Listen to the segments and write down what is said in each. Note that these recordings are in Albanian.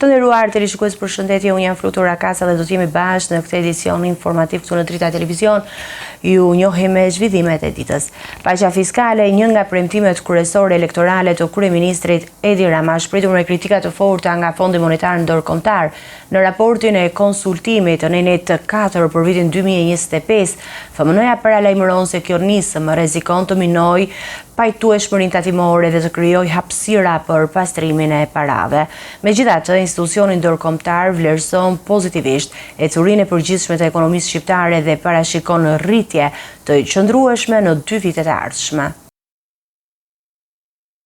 Të nderuar televizionistë, përshëndetje, unë jam Flutura Kasa dhe do të jemi bashkë në këtë edicion informativ këtu në Drita Televizion. Ju njohim me zhvillimet e ditës. Paqja fiskale, një nga premtimet kryesore elektorale të kryeministrit Edi Rama, shpritur me kritika të forta nga Fondi Monetar Ndërkombëtar në raportin e konsultimit të nenit 4 për vitin 2025, FMN-ja paralajmëron se kjo nisëm rrezikon të minojë pajtueshmërinë tatimore dhe të krijojë hapësira për pastrimin e parave. Megjithatë, institucioni ndërkombëtar vlerëson pozitivisht ecurinë e përgjithshme të ekonomisë shqiptare dhe parashikon rritje të qëndrueshme në 2 vitet e ardhshme.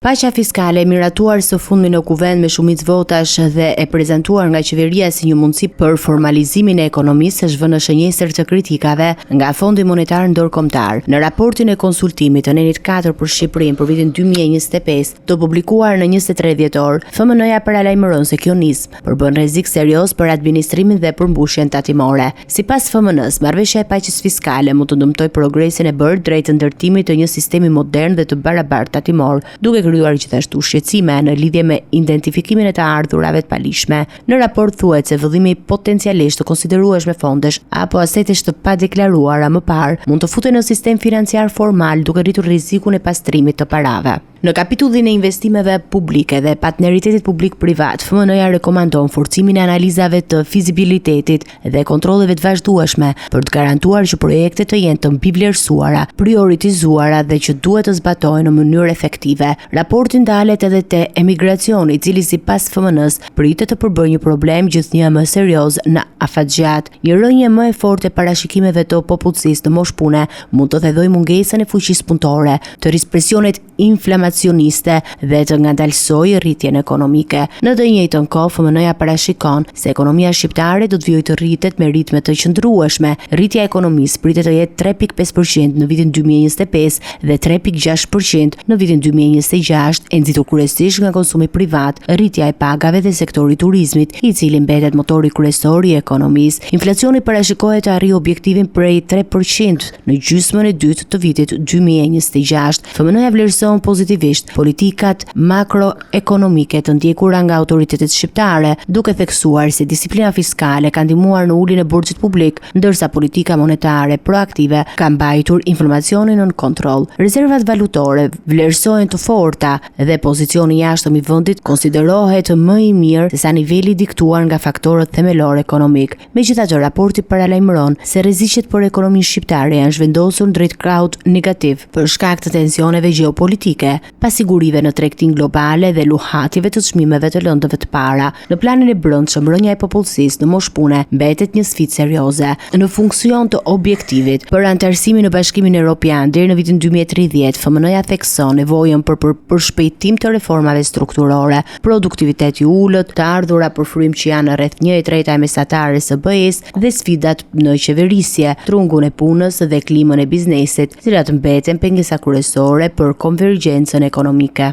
Paqja fiskale, miratuar së fundmi në kuvend me shumicë votash dhe e prezantuar nga qeveria si një mundësi për formalizimin e ekonomisë, është vënë në shënjestër të kritikave nga Fondi Monetar Ndërkombëtar. Në raportin e konsultimit të nenit 4 për Shqipërinë për vitin 2025, të publikuar në 23 dhjetor, FMN-ja paralajmëron se kjo nismë përbën rrezik serioz për administrimin dhe përmbushjen tatimore. Sipas FMN-s, marrëveshja e paqes fiskale mund të dëmtojë progresin e bërë drejt ndërtimit të një sistemi modern dhe të barabartë tatimor, duke kryuar gjithashtu shqetësime në lidhje me identifikimin e të ardhurave të palishme. Në raport thuhet se vëllimi potencialisht të konsiderueshme fondesh apo asetesh të padeklaruara më parë mund të futen në sistem financiar formal duke rritur rrezikun e pastrimit të parave. Në kapitullin e investimeve publike dhe partneritetit publik-privat, FMN-ja rekomandon forcimin e analizave të fizibilitetit dhe kontrolleve të vazhdueshme për të garantuar që projektet të jenë të mbivlerësuara, prioritizuara dhe që duhet të zbatohen në mënyrë efektive. Raporti ndalet edhe te emigracioni, i cili sipas FMN-s pritet të përbërë një problem gjithnjë më serioz në afatgjat. Një rënje më e fortë e parashikimeve të popullsisë në moshpune mund të thedhojë mungesën e fuqisë punëtore, të rrisë presionet inflamacioniste dhe të ngadalsojë rritjen ekonomike. Në të njëjtën kohë, FMN-ja parashikon se ekonomia shqiptare do të vijojë të rritet me ritme të qëndrueshme. Rritja e ekonomisë pritet të jetë 3.5% në vitin 2025 dhe 3.6% në vitin 2026, e nxitur kryesisht nga konsumi privat, rritja e pagave dhe sektori turizmit, i cili mbetet motori kryesor i ekonomisë. Inflacioni parashikohet të arrijë objektivin prej 3% në gjysmën e dytë të vitit 2026. FMN-ja vlerëson pozitivisht politikat makroekonomike të ndjekura nga autoritetet shqiptare, duke theksuar se disiplina fiskale ka ndihmuar në uljen e borxhit publik, ndërsa politika monetare proaktive ka mbajtur inflacionin në kontroll. Rezervat valutore vlerësohen të forta dhe pozicioni i jashtëm i vendit konsiderohet më i mirë se sa niveli diktuar nga faktorët themelor ekonomik. Megjithatë, raporti paralajmëron se rreziqet për ekonominë shqiptare janë zhvendosur drejt kraut negativ për shkak të tensioneve gjeopolitike, pasigurive në tregtinë globale dhe luhative të çmimeve të lëndëve të para. Në planin e brendshëm, rënja e popullsisë në moshpune mbetet një sfidë serioze. Në funksion të objektivit për anëtarësimin në Bashkimin Evropian deri në vitin 2030, FMN-ja thekson nevojën për shpejtim të reformave strukturore, produktivitet i ulët, të ardhura përfrymë që janë rreth 1/3 e mesatares së BE-s dhe sfidat në qeverisje, trungun e punës dhe klimën e biznesit, të cilat mbeten pengesa kryesore për konvergjencën ekonomike.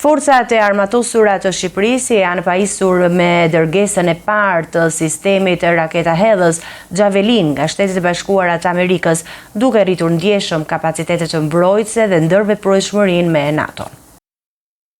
Forcat e armatosura të Shqipërisë janë pajisur me dërgesën e parë të sistemit raketa hedhës Javelin nga Shtetet e Bashkuara të Amerikës, duke rritur ndjeshëm kapacitetet të mbrojtëse dhe ndërveprueshmërinë me NATO.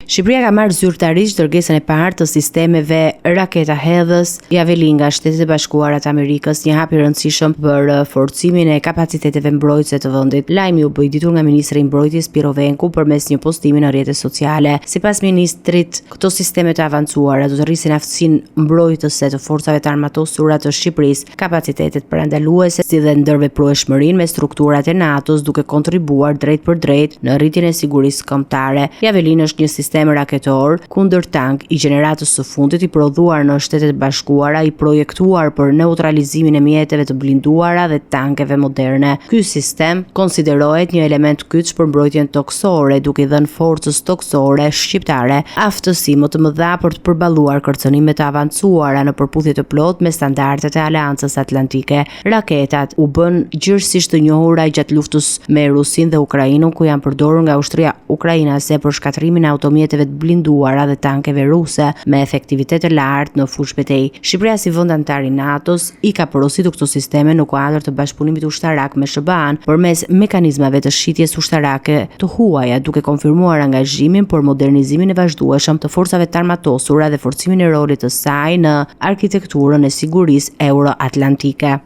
Shqipëria ka marrë zyrtarisht dërgesën e parë të sistemeve raketa hedhës Javelin nga Shtetet e Bashkuara të Amerikës, një hap i rëndësishëm për forcimin e kapaciteteve mbrojtëse të vendit. Lajmi u bë ditur nga ministri i mbrojtjes Pirovenku përmes një postimi në rrjetet sociale. Sipas ministrit, këto sisteme të avancuara do të rrisin aftësinë mbrojtëse të forcave të armatosura të Shqipërisë, kapacitetet parandaluese si dhe ndërveprueshmërinë me strukturat e NATO-s, duke kontribuar drejt për drejt në rritjen e sigurisë kombëtare. Javelin është një sistem raketor kundër tank i gjeneratës së fundit i prodhuar në Shtetet e Bashkuara, i projektuar për neutralizimin e mjeteve të blinduara dhe tankeve moderne. Ky sistem konsiderohet një element kyç për mbrojtjen toksore, duke i dhënë forcës toksore shqiptare aftësi më të mëdha për të përballuar kërcënime të avancuara në përputhje të plotë me standardet e Aleancës Atlantike. Raketat u bën gjithësisht të njohura gjatë luftës me Rusinë dhe Ukrainën, ku janë përdorur nga ushtria ukrainase për shkatrimin automatik mjeteve të blinduara dhe tankeve ruse me efektivitet të lartë në fushë betejë. Shqipëria si vend antar i NATO-s i ka porositur këto sisteme në kuadër të bashkëpunimit ushtarak me SBA-n përmes mekanizmave të shitjes ushtarake të huaja, duke konfirmuar angazhimin për modernizimin e vazhdueshëm të forcave të armatosura dhe forcimin e rolit të saj në arkitekturën e sigurisë euro-atlantike.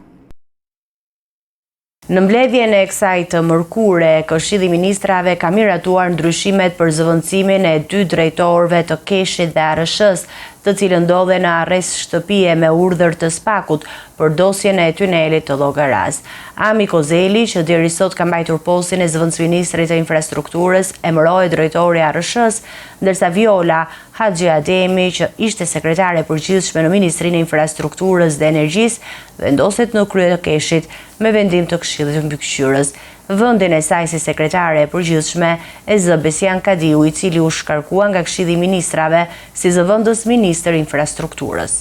Në mbledhjen e kësaj të mërkure, Këshilli i Ministrave ka miratuar ndryshimet për zëvendësimin e 2 drejtorëve të Keshit dhe ARSH-s, të cilët ndodhen në arrest shtëpie me urdhër të SPAK-ut për dosjen e tunelit të Llogaras. Ami Kozeli, që deri sot ka mbajtur postin e zëvendësministrit të infrastrukturës, emëroi drejtori i ARSH-s, ndërsa Viola Haxhi Ademi, që ishte sekretare e përgjithshme në Ministrinë e Infrastrukturës dhe Energjisë, vendoset në krye të Keshit me vendim të Këshillit të Mbikëqyrjes. Vendin e saj si sekretare e përgjithshme e zë Besian Kadiu, i cili u shkarkua nga Këshilli i Ministrave si zëvendës ministër i infrastrukturës.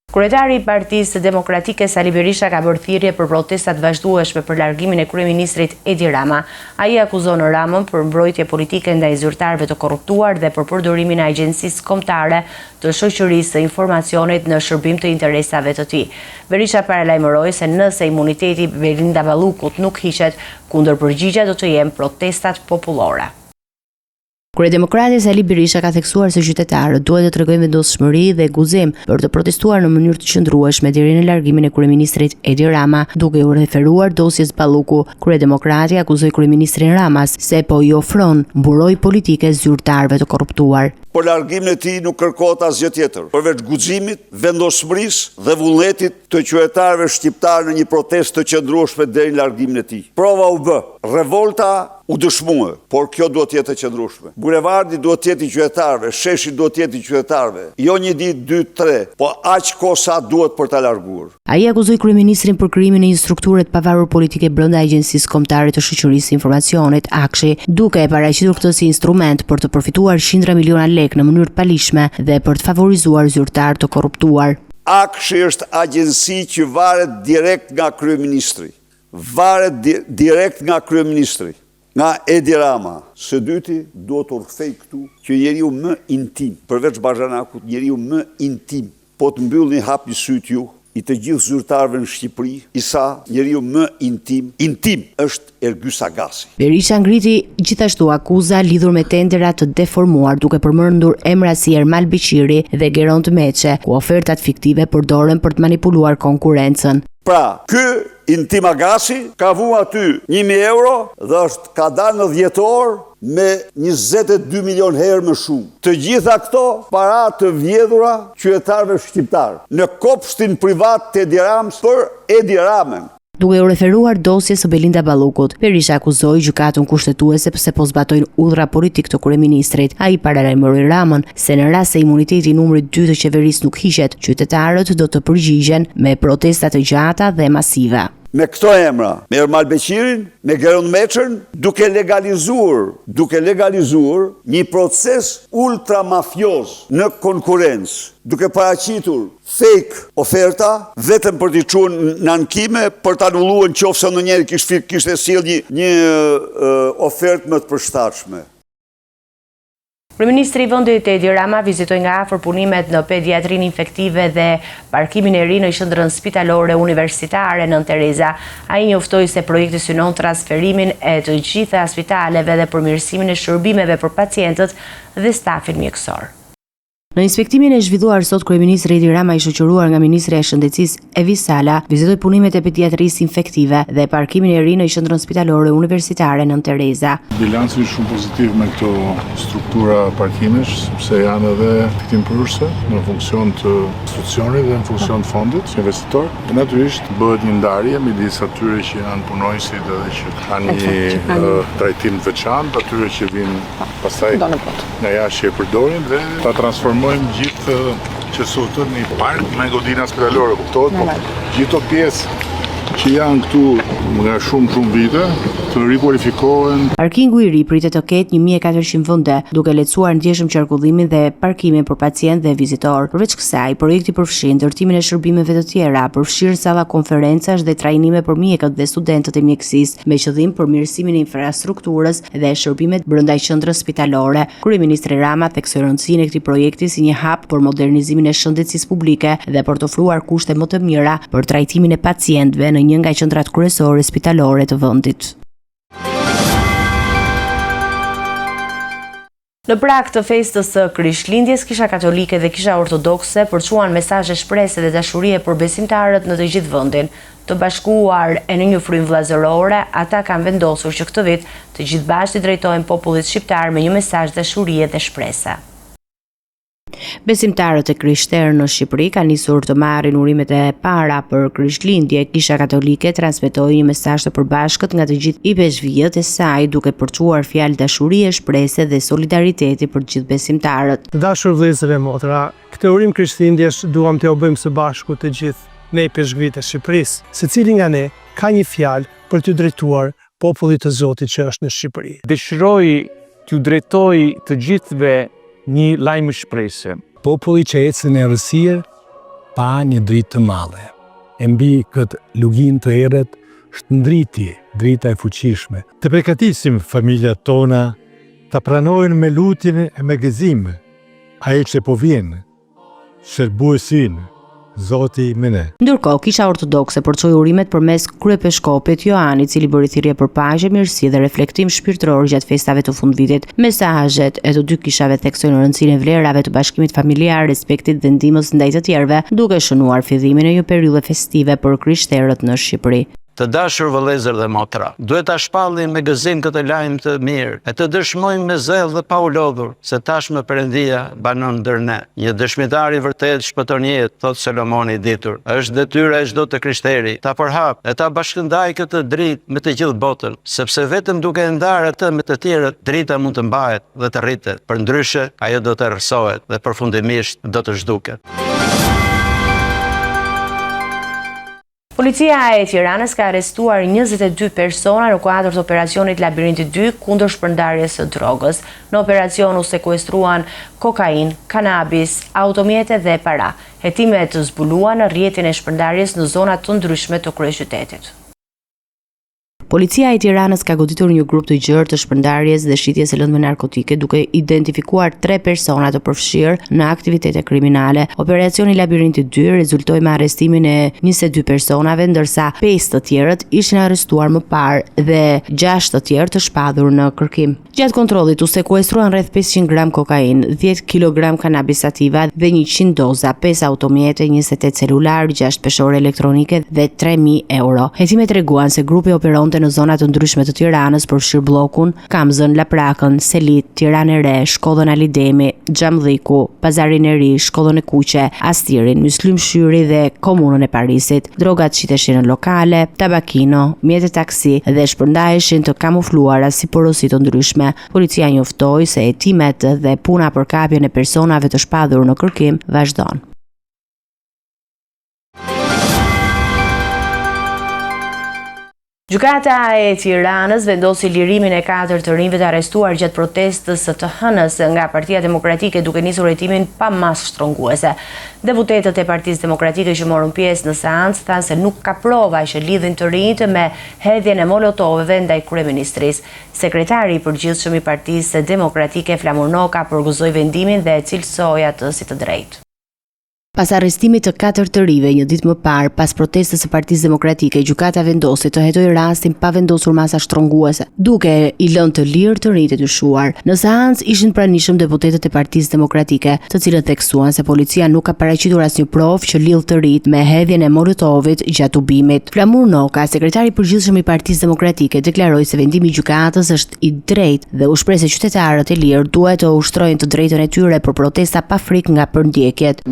Kryetari i Partisë Demokratike Sali Berisha ka bërë thirrje për protestat vazhdueshme për largimin e kryeministrit Edi Rama. Ai akuzon Ramën për mbrojtje politike ndaj zyrtarëve të korruptuar dhe për përdorimin e agjencisë kombëtare të shoqërisë së informacionit në shërbim të interesave të tij. Berisha paralajmëroi se nëse imuniteti Belinda Ballukut nuk hiqet, kundër përgjigja do të jenë protestat popullore. Kryedemokrati Sali Berisha ka theksuar se qytetarët duhet të tregojnë vendosshmëri dhe guzim për të protestuar në mënyrë të qëndrueshme deri në largimin e kryeministrit Edi Rama, duke u referuar dosjes Balluku. Kryedemokrati akuzoi kryeministrin Ramas se po i ofron mburoj politike zyrtarëve të korruptuar. Për largimin e tij nuk kërkohet asgjë tjetër, përveç guximit, vendoshmërisë dhe vullnetit të qytetarëve shqiptarë në një protestë të qëndrueshme deri në largimin e tij. Prova u bë, revolta u dëshmue, por kjo duhet të jetë e qëndrueshme. Bulevardi duhet të jetë i qytetarëve, sheshi duhet të jetë i qytetarëve. Jo një ditë, 2, 3, po aq kohë sa duhet për ta larguar. Ai akuzoi kryeministrin për krijimin e një strukture të pavarur politike brenda Agjencisë Kombëtare të Shoqërisë së Informacionit, AKSH, duke e paraqitur këtë si instrument për të përfituar qindra miliona lekë në mënyrë të palishme dhe për të favorizuar zyrtar të korruptuar. AKSH është agjenci që varet direkt nga kryeministri. Varet direkt nga kryeministri, nga Edi Rama. Së dyti, duhet të rkthej këtu që njeriu më intim, përveç Bazhanakut, njeriu më intim, po të mbyllni hapni syt ju i të gjithë zyrtarëve në Shqipëri, isa njeriu më intim është Ergys Agasi. Berisha ngriti gjithashtu akuza lidhur me tendera të deformuar, duke përmendur emra si Ermal Beqiri dhe Geron Meçe, ku ofertat fiktive përdoren për të manipuluar konkurrencën. Pra, ky Intim Agasi ka vu aty 1.000 euro dhe ka dalë në 10 orë me 22 milion herë më shumë. Të gjitha këto para të vjedhura qytetarëve shqiptarë në kopshtin privat të Edi Ramës për Edi Ramën. Duke u referuar dosjes së Belinda Ballukut, Berisha akuzoi gjykatën kushtetuese pse po zbatojnë urdhra politik të kryeministrit. Ai paralajmëroi Ramën se në rast se imuniteti i numrit 2 të qeverisë nuk hiqet, qytetarët do të përgjigjen me protesta të gjata dhe masive. Me këto emra, me Ermal Beqirin, me Geron Meçën, duke legalizuar një proces ultramafioz në konkurrencë, duke paraqitur fake oferta vetëm për t'i çuar në ankime, për ta anulluar nëse ndonjëri kishte sjellë një ofertë më të përshtatshme. Kryeministri i vendit Edi Rama vizitoi nga afër punimet në pediatrinë infektive dhe parkimin e ri në qendrën spitalore universitare Nën Tereza. Ai njoftoi se projekti synon transferimin e të gjitha spitaleve dhe përmirësimin e shërbimeve për pacientët dhe stafin mjekësor. Në inspektimin e zhvilluar sot, kryeministri Edi Rama, i shoqëruar nga ministri i Shëndetësisë Evi Sala, vizitoi punimet e pediatrisë infektive dhe parkimin e ri në qendrën spitalore universitare Nën Tereza. Bilanci është shumë pozitiv me këto struktura parkimesh, sepse janë edhe fitimprurëse në funksion të institucionit dhe në funksion të fondit investitor. Natyrisht bëhet një ndarje midis atyre që janë punonësit dhe që kanë një trajtim të veçantë, atyre që vinë pastaj nga jashtë që e përdorin dhe ta transformojmë gjithë që sultën një park me godina spitalore, kuptohet, po gjithë pjesë që janë këtu nga shumë vite të rikualifikohen. Parkingu i ri pritet të ketë 1400 vende, duke lehtësuar ndjeshëm qarkullimin dhe parkimin për pacient dhe vizitor. Përveç kësaj, projekti përfshin ndërtimin e shërbimeve të tjera, përfshirë salla konferencash dhe trajnime për mjekët dhe studentët e mjekësisë, me qëllim përmirësimin e infrastrukturës dhe shërbimet brenda qendrës spitalore. Kryeministri Rama theksoi rëndësinë e këtij projekti si një hap për modernizimin e shëndetësisë publike dhe për të ofruar kushte më të mira për trajtimin e pacientëve në një nga qendrat kryesore spitalore të vendit. Në prag të festës së Krishtlindjes, Kisha Katolike dhe Kisha Ortodokse përçuan mesazhe shprese dhe dashurie për besimtarët në të gjithë vendin. Të bashkuar e në një frymë vllazërore, ata kanë vendosur që këtë vit të gjithë bashkë i drejtojnë popullit shqiptar me një mesazh dashurie dhe shprese. Besimtarët e krishterë në Shqipëri kanë nisur të marrin urimet e para për Krishtlindje. Kisha Katolike transmetoi një mesazh të përbashkët nga të gjithë IPSHV-jët e saj, duke përçuar fjalë dashurie, shprese dhe solidariteti për të gjithë besimtarët. Të dashur vëllezër e motra, këtë urim Krishtlindjes duam t'ja bëjmë së bashku të gjithë ne IPSHV-jët e Shqipërisë. Secili nga ne ka një fjalë për t'ju drejtuar popullit të Zotit që është në Shqipëri. Dëshiroj t'ju drejtoj të gjithëve një lajm shprese. Populli që ecën në errësirë pa një dritë të madhe. E mbi këtë lugin të errët shndriti drita e fuqishme. Të përgatisim familjet tona të pranojnë me lutjen e me gëzim ai që po vjen, shërbuesin, Zoti me ne. Ndërkohë, Kisha Ortodokse përçoi urimet përmes kryepiskopit Joani, i cili bëri thirrje për paqe, mirësi dhe reflektim shpirtëror gjatë festave të fundvitit. Mesazhet e të dy kishave theksojnë rëndësinë e vlerave të bashkimit familjar, respektit dhe ndihmës ndaj të tjerëve, duke shënuar fillimin e një periudhe festive për krishterët në Shqipëri. Të dashur vëllezër dhe motra, duhet ta shpallim me gëzim këtë lajm të mirë, e të dëshmojmë me zell dhe pa u lodhur, se tashmë Perëndia banon ndër ne. Një dëshmitar i vërtet shpëton jetë, thot Solomoni i ditur. Është detyra e çdo të krishteri ta përhap e ta bashkëndaj këtë dritë me të gjithë botën, sepse vetëm duke e ndarë atë me të tjerët, drita mund të mbahet dhe të rritet. Përndryshe, ajo do të errësohet dhe përfundimisht do të zhduket. Policia e Tiranës ka arrestuar 22 persona në kuadër të operacionit Labirinti 2 kundër shpërndarjes së drogës. Në operacion u sekuestruan kokainë, kanabis, automjete dhe para. Hetimet zbuluan në rrjetin e shpërndarjes në zona të ndryshme të kryeqytetit. Policia e Tiranës ka goditur një grup të gjerë të shpërndarjes dhe shitjes së lëndëve narkotike, duke identifikuar 3 persona të përfshirë në aktivitete kriminale. Operacioni Labirinti 2 rezultoi me arrestimin e 22 personave, ndërsa 5 të tjerët ishin arrestuar më parë dhe 6 të tjerë të shpadhur në kërkim. Gjatë kontrollit u sekuestruan rreth 500 gram kokainë, 10 kg kanabis sativa dhe 100 doza, 5 automjete, 28 celular, 6 peshore elektronike dhe 3.000 euro. Hetimet treguan se grupi operonte në zona të ndryshme të Tiranës, përfshir bllokun, Kamzën, Laprakën, Selit, Tiranë e Re, Shkollën Alidemi, Xhamdhiku, Pazarin e Ri, Shkollën e Kuqe, Astirin, Myslimshyri dhe komunën e Parisit. Drogat qiteshin në lokale, tabakino, mjete taksi dhe shpërndaheshin të kamufluara si porosi të ndryshme. Policia njoftoi se hetimet dhe puna për kapjen e personave të shpadhur në kërkim vazhdon. Gjykata e Tiranës vendosi lirimin e 4 të rinjve të arrestuar gjatë protestës së të hënës nga Partia Demokratike, duke nisur hetimin pa masë shtrënguese. Deputetët e Partisë Demokratike që morën pjesë në seancë thanë se nuk ka prova që lidhin të rinjt me hedhjen e molotovëve ndaj kryeministrisë. Sekretari i përgjithshëm i Partisë Demokratike Flamur Noka përgëzoi vendimin dhe cilësoi atë si të drejtë. Pas arrestimit të 4 të rinjve një ditë më parë, pas protestës së Partisë Demokratike, gjykata vendosi të hetojë rastin pa vendosur masa shtrënguese, duke i lënë të lirë të rinjt e dyshuar. Në seancë ishin pranishëm deputetët e Partisë Demokratike, të cilët theksuan se policia nuk ka paraqitur asnjë provë që lidh të rinjt me hedhjen e molotovit gjatë ubimit. Flamur Noka, sekretari i përgjithshëm i Partisë Demokratike, deklaroi se vendimi i gjykatës është i drejtë dhe u shpreh se qytetarët e lirë duhet të ushtrojnë të drejtën e tyre për protesta pa frikë nga përndjekjet.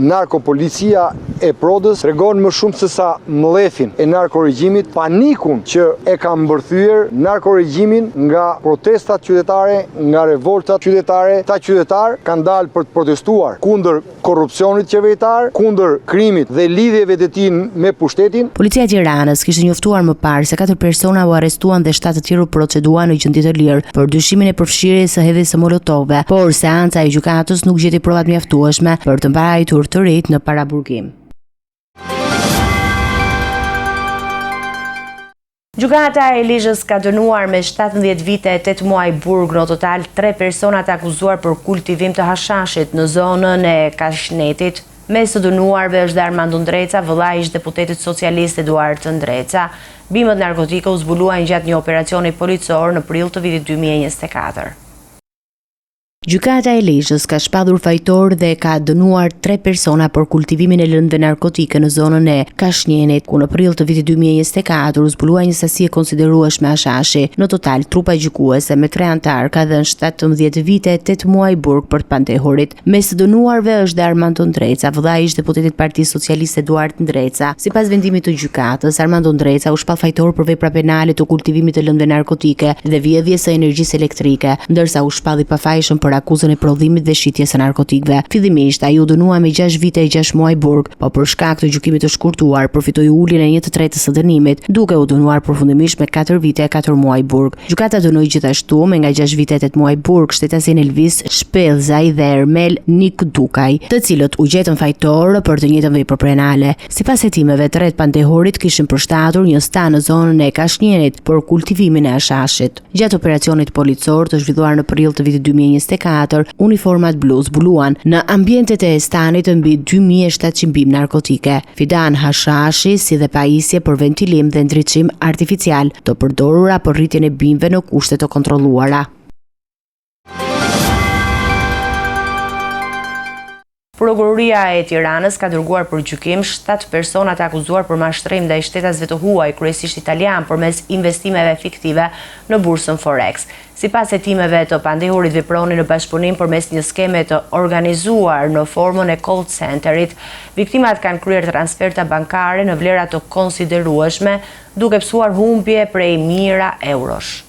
policia e Prodës tregon më shumë se sa mllefin e narkoregjimit, panikun që e ka mbërthyer narkoregjimin nga protestat qytetare, nga revoltat qytetare. Ta qytetar kanë dalë për të protestuar kundër korrupsionit qeveritar, kundër krimit dhe lidhjeve të tij me pushtetin. Policia e Tiranës kishte njoftuar më parë se 4 persona u arrestuan dhe 7 të tjerë u proceduan në gjendje të lirë për dyshimin e përfshirjes së hedhjes së molotove, por seanca e gjykatës nuk gjeti provat mjaftueshme për të mbajtur të rinjt në paraburgim. Gjykata e Lezhës ka dënuar me 17 vite e 8 muaj burg në total 3 persona të akuzuar për kultivim të hashashit në zonën e Kashnetit. Mes të dënuarve është dhe Armando Ndreca, vëllai i deputetit socialist Eduard Ndreca. Bimët narkotike u zbuluan gjatë një operacioni policor në prill të vitit 2024. Gjykata e Lezhës ka shpadur fajtor dhe ka dënuar 3 persona për kultivimin e lëndëve narkotike në zonën e Kashnjenit, ku në prill të vitit 2024 u zbulua një sasi e konsiderueshme hashashi. Në total, trupa gjykuese me 3 antar ka dhënë 17 vite e 8 muaj burg për të pandehurit. Mes të dënuarve është dhe Armando Ndreca, vëllai i deputetit Partisë Socialiste Eduard Ndreca. Sipas vendimit të gjykatës, Armando Ndreca u shpall fajtor për vepra penale të kultivimit të lëndëve narkotike dhe vjedhjes së energjisë elektrike, ndërsa u shpall i pafajshëm për akuzën e prodhimit dhe shitjes së narkotikëve. Fillimisht ai u dënua me 6 vite e 6 muaj burg, por për shkak të gjykimit të shkurtuar përfitoi uljen e 1/3 së dënimit, duke u dënuar përfundimisht me 4 vite e 4 muaj burg. Gjykata dënoi gjithashtu me nga 6 vite e 8 muaj burg shtetasin Elvis Shpellzaj dhe Ermel Nikdukaj, të cilët u gjetën fajtor për të njëjtën vepër penale. Sipas hetimeve, të rreth pandehurit kishin përshtatur një stan në zonën e Kashnjenit për kultivimin e hashashit. Gjatë operacionit policor të zhvilluar në prill të vitit 2024, uniformat blu zbuluan në ambientet e stanit mbi 2700 bimë narkotike, fidan hashashi si dhe pajisje për ventilim dhe ndriçim artificial, të përdorura për rritjen e bimëve në kushte të kontrolluara. Prokuroria e Tiranës ka dërguar për gjykim 7 persona të akuzuar për mashtrim ndaj shtetasve të huaj, kryesisht italian, përmes investimeve fiktive në bursën Forex. Sipas hetimeve të pandehurit vepronin në bashkëpunim përmes një skeme të organizuar në formën e call centerit. Viktimat kanë kryer transferta bankare në vlera të konsiderueshme, duke psuar humbje prej mijëra eurosh.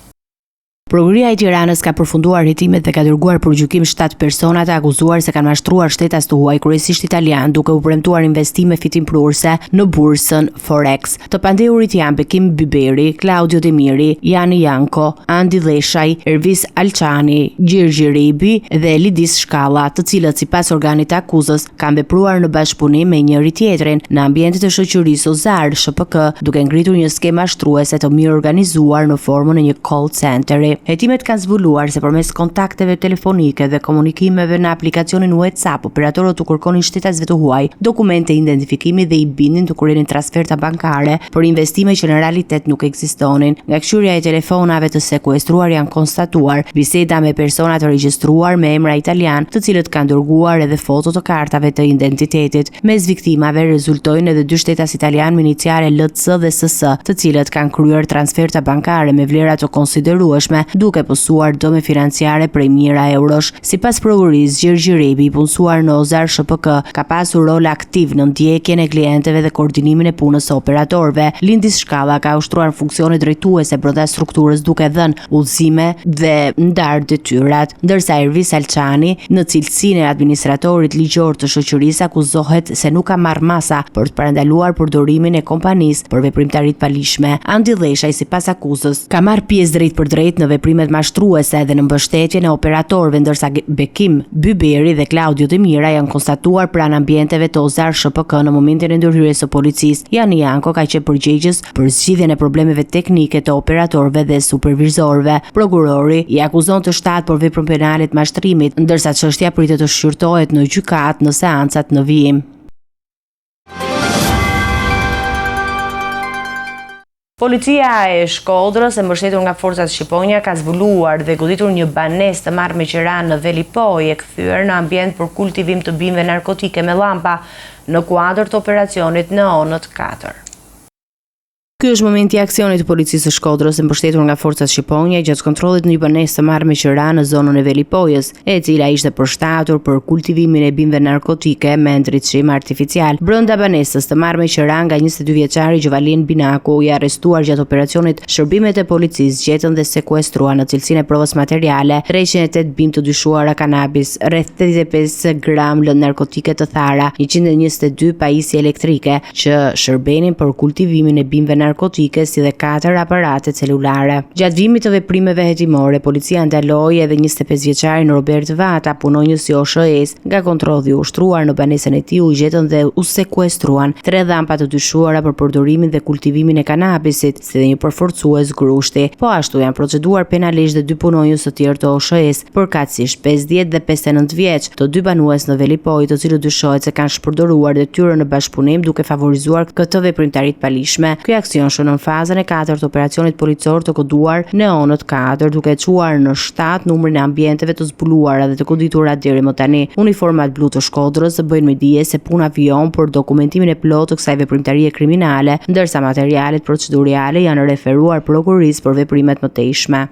Prokuroria e Tiranës ka përfunduar hetimet dhe ka dërguar për gjykim 7 persona të akuzuar se kanë mashtruar shtetas të huaj, kryesisht italian, duke u premtuar investime fitimprurëse në bursën Forex. Të pandehurit janë Bekim Byberi, Claudio Demiri, Jani Janko, Andi Leshaj, Ervis Alçani, Gjirgji Ribi dhe Lidis Shkalla, të cilët sipas organit të akuzës kanë vepruar në bashkëpunim me njëri tjetrin në ambientet e shoqërisë Ozar SHPK, duke ngritur një skemë mashtruese të mirë organizuar në formën e një call centeri. Hetimet kanë zbuluar se përmes kontakteve telefonike dhe komunikimeve në aplikacionin WhatsApp, operatorët u kërkonin shtetasve të huaj dokumente identifikimi dhe i bindin të kryernin transferta bankare për investime që në realitet nuk ekzistonin. Nga këshyrja e telefonave të sekuestruar janë konstatuar biseda me persona të regjistruar me emra italian, të cilët kanë dërguar edhe foto të kartave të identitetit. Mes viktimave rezultojnë edhe 2 shtetas italian me iniciale LC dhe SS, të cilët kanë kryer transferta bankare me vlera të konsiderueshme, duke pësuar dëme financiare prej mijëra eurosh. Sipas prokurorisë, Gjirgji Ribi, i punësuar në Ozar SHPK, ka pasur rol aktiv në ndjekjen e klienteve dhe koordinimin e punës së operatorëve. Lindis Shkalla ka ushtruar funksione drejtuese brenda strukturës, duke dhënë udhëzime dhe ndar detyrat, ndërsa Ervis Alçani, në cilësinë e administratorit ligjor të shoqërisë, akuzohet se nuk ka marrë masa për të parandaluar përdorimin e kompanisë për veprimtari të palishme. Andi Leshaj, sipas akuzës, ka marrë pjesë drejt për drejt në veprimet mashtruese dhe në mbështetjen e operatorëve, ndërsa Bekim Byberi dhe Claudio Demira janë konstatuar pranë ambienteve të Ozar SHPK në momentin e ndërhyrjes së policisë. Jani Janko ka qenë përgjegjës për zgjidhjen e problemeve teknike të operatorëve dhe supervizorëve. Prokurori i akuzon të 7 për veprën penale të mashtrimit, ndërsa çështja pritet të shqyrtohet në gjykatë në seancat në vijim. Policia e Shkodrës, e mbështetur nga forcat shqiponja, ka zbuluar dhe goditur një banesë të marrë me qeran në Velipoj, e kthyer në ambient për kultivim të bimëve narkotike me llampa në kuadër të operacionit në Onët 4. Ky është momenti i aksionit të policisë së Shkodrës, e mbështetur nga forcat shqiponja gjatë kontrollit në një banesë të marrë me qira në zonën e Velipojës, e cila ishte përshtatur për kultivimin e bimëve narkotike me ndritshim artificial. Brenda banesës të marrë me qira nga 22 vjeçari Gjovalin Binaku, i arrestuar gjatë operacionit, shërbimet e policisë gjetën dhe sekuestruan në cilësinë e provës materiale 308 bimë të dyshuara kanabis, rreth 85 gram lëndë narkotike të thara, 122 pajisje elektrike që shërbenin për kultivimin e bimëve narkotike si dhe 4 aparate celulare. Gjatë vimit të veprimeve hetimore, policia ndaloi edhe 25 vjeçarin Robert Vata, punonjës i OSHE-s, nga kontrolli i ushtruar në banesën e tij u gjetën dhe u sekuestruan 3 dhampa të dyshuara për përdorimin dhe kultivimin e kanabisit, si dhe një përforcues grushti. Po ashtu janë proceduar penalisht dhe 2 punonjës të tjerë të OSHE-s, përkatësisht 50 dhe 59 vjeç, të 2 banues në Velipoj, të cilët dyshohet se kanë shpërdoruar detyrën në bashkëpunim duke favorizuar këtë veprimtari të palishme. Ky aksion shënon fazën e 4 të operacionit policor të koduar Neonët 4, duke çuar në 7 numrin e ambienteve të zbuluara dhe të koditura deri më tani. Uniformat blu të Shkodrës bëjnë me dije se puna vijon për dokumentimin e plotë të kësaj veprimtarie kriminale, ndërsa materialet procedurale janë referuar prokurisë për veprimet mëtejshme.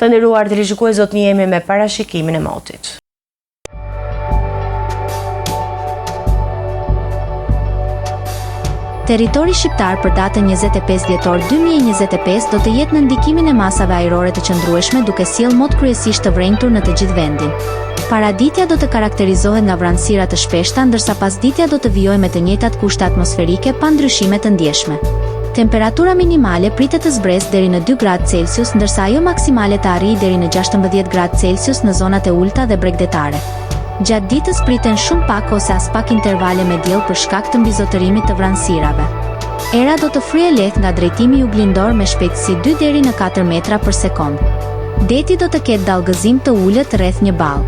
Të nderuar televizionistë, zot jemi me parashikimin e motit. Territori shqiptar për datën 25 dhjetor 2025 do të jetë në ndikimin e masave ajrore të qëndrueshme, duke sjellë mot kryesisht të vrenjtur në të gjithë vendin. Paraditja do të karakterizohet nga vranësira të shpeshta, ndërsa pasditja do të vijojë me të njëjtat kushte atmosferike pa ndryshime të ndjeshme. Temperatura minimale pritet të zbresë deri në 2 gradë Celsius, ndërsa ajo maksimale të arrijë deri në 16 gradë Celsius në zonat e ulta dhe bregdetare. Gjatë ditës priten shumë pak ose as pak intervale me diell për shkak të mbizotërimit të vranësirave. Era do të fryejë lehtë nga drejtimi juglindor me shpejtësi 2 deri në 4 metra për sekond. Deti do të ketë dallgëzim të ulët rreth 1 ball.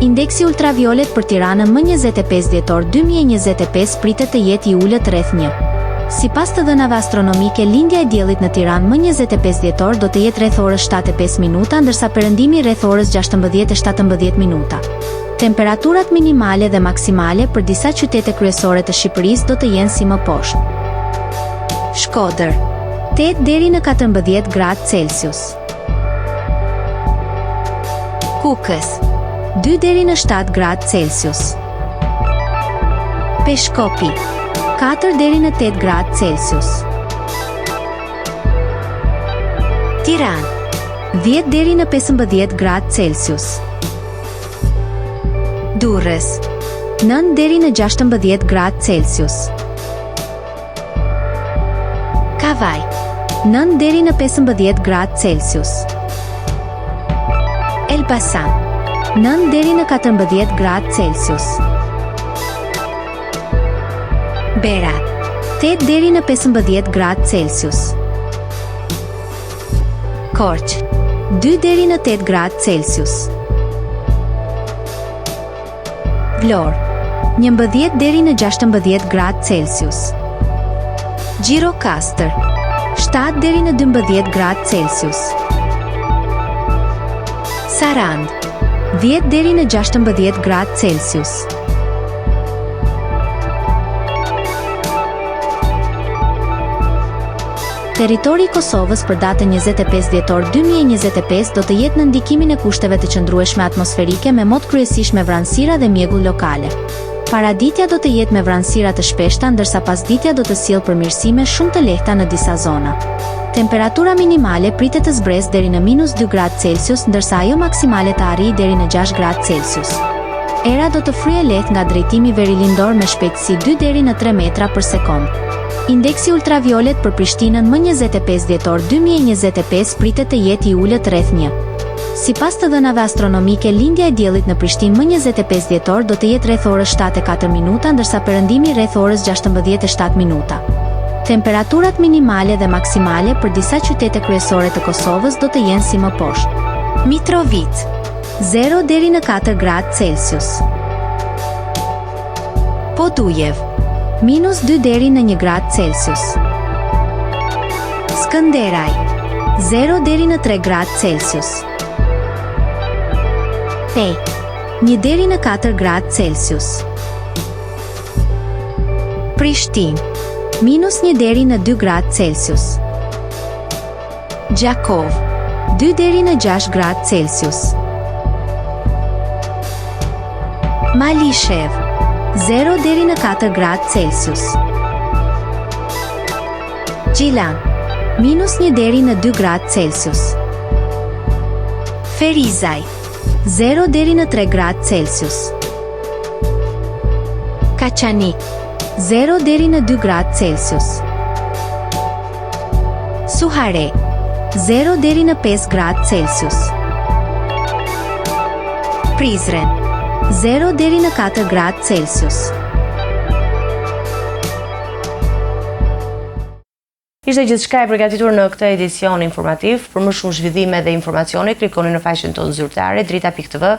Indeksi ultraviolet për Tiranën më 25 dhjetor 2025 pritet të jetë i ulët rreth 1. Sipas të dhënave astronomike, lindja e diellit në Tiranë më 25 dhjetor do të jetë rreth orës 7:05 minuta, ndërsa perëndimi rreth orës 16:17 minuta. Temperaturat minimale dhe maksimale për disa qytete kryesore të Shqipërisë do të jenë si më poshtë. Shkodër, 8 deri në 14 gradë Celsius. Kukës, 2 deri në 7 gradë Celsius. Peshkopi, 4 deri në 8 gradë Celsius. Tiranë, 10 deri në 15 gradë Celsius. Durrës, 9 deri në 16 gradë Celsius. Kavaj, 9 deri në 15 gradë Celsius. Elbasan, 9 deri në 14 gradë Celsius. Berat, 8 deri në 15 gradë Celsius. Korç, 2 deri në 8 gradë Celsius. Vlorë, 11 deri në 16 gradë Celsius. Gjirokastër, 7 deri në 12 gradë Celsius. Sarand, 10 deri në 16 gradë Celsius. Territori i Kosovës për datën 25 dhjetor 2025 do të jetë në ndikimin e kushteve të qëndrueshme atmosferike me mot kryesisht me vranësira dhe mjegull lokale. Paraditja do të jetë me vranësira të shpeshta, ndërsa pasditja do të sjellë përmirësime shumë të lehta në disa zona. Temperatura minimale pritet të zbresë deri në -2 gradë Celsius, ndërsa ajo maksimale të arrijë deri në 6 gradë Celsius. Era do të fryejë lehtë nga drejtimi verilindor me shpejtësi 2 deri në 3 metra për sekond. Indeksi ultraviolet për Prishtinën më 25 dhjetor 2025 pritet të jetë i ulët rreth 1. Sipas të dhënave astronomike, lindja e diellit në Prishtinë më 25 dhjetor do të jetë rreth orës 7:04 minuta, ndërsa perëndimi rreth orës 16:07 minuta. Temperaturat minimale dhe maksimale për disa qytete kryesore të Kosovës do të jenë si më poshtë. Mitrovica, 0 deri në 4 gradë Celsius. Podujev, -2 deri në 1 gradë Celsius. Skënderaj, 0 deri në 3 gradë Celsius. Pej, 1 deri në 4 gradë Celsius. Prishtinë, -1 deri në 2 gradë Celsius. Gjakov, 2 deri në 6 gradë Celsius. Malishev, 0 deri në 4 gradë Celsius. Gjilan, -1 deri në 2 gradë Celsius. Ferizaj, 0 deri në 3 gradë Celsius. Kaçanik, 0 deri në 2 gradë Celsius. Suhare, 0 deri në 5 gradë Celsius. Prizren, 0 deri në 4 gradë Celsius. Ishte gjithçka e përgatitur në këtë edicion informativ. Për më shumë zhvillime dhe informacione, klikoni në faqen tonë zyrtare drita.tv.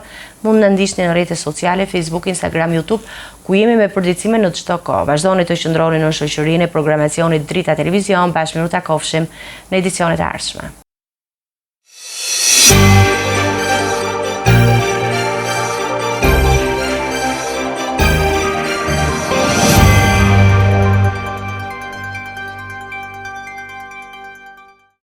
Mund na ndiqni në rrjetet sociale, Facebook, Instagram, YouTube, ku jemi me përditësime në çdo kohë. Vazhdoni të qëndroni në shoqërinë e programacionit Drita Televizion. Bashkë me u takofshim në edicionet e ardhshme.